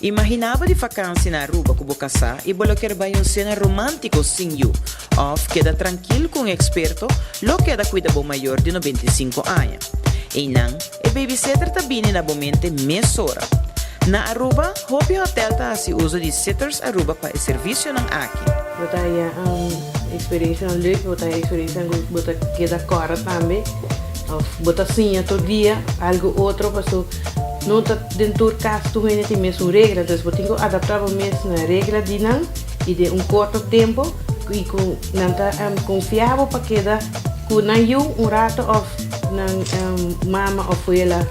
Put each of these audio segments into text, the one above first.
Imaginava de vacância na Aruba com casar e quer vai um cena romântico sem you. Of queda tranquilo com um experto, lo queda cuida bo maior de 95 anos. E não, e babysitter também na bomente mesora. Na Aruba, Hopi Hotel tá se uso de sitters Aruba para serviço não aqui. Bota experiência leuk, bota experiência bota queda cora também. Of bota sim todo dia, algo outro passou. Não está dentro do caso tu ainda tem mesmo regra, então você tem que adaptar mesmo na regra de não e de curto tempo e com não tá confiável para que da com não rato ou não mama ou foi ela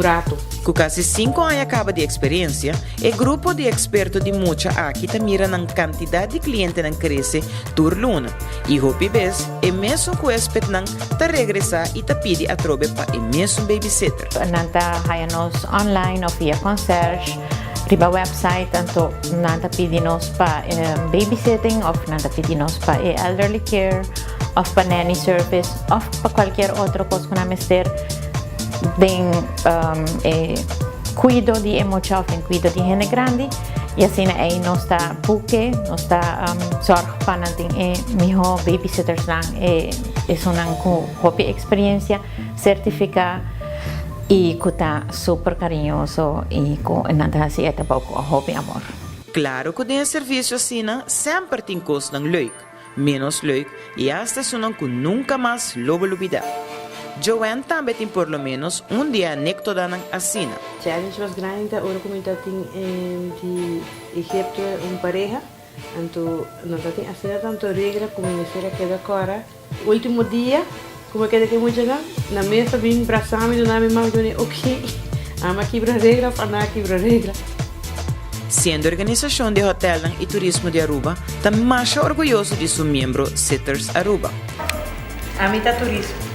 rato. Com quase 5 anos acaba de experiência, o grupo de expertos de mucha aqui tá mira na quantidade de clientes não cresce por luna. E Hopi Bes, e mesmo com o espet não tá regressar e tá pede a trobe para o mesmo babysitter. Nanta haya-nos online ou via concierge, riba website, tanto nanta pedi-nos para babysitting, ou nanta pedi-nos para elderly care, ou para nanny service, ou para qualquer outro coisa que nós ter. Den cuido de emoção, cuido de gente grande e assim aí nós está buque, nós está sorge para nanting miho babysitters lang isso não com Hopi experiência certificada e que está super carinhoso e com nada assim é pouco Hopi amor. Claro que o serviço assim sempre tem custo leuk, menos leuk e hasta sunan que nunca mais lo olvidar. Joanne também tem por lo menos dia necto da assina. Challenge was grande, ahora como está de Egipto pareja, então não está tem assina tanto regra como ministério que da cora. Último dia, como que que muito na mesa vim braçame do nome mais do ok, ama quebra regra, para quebra regra. Sendo organização de hotel e turismo de Aruba, está mais orgulhoso de seu membro Sitters Aruba. A mim tá turismo.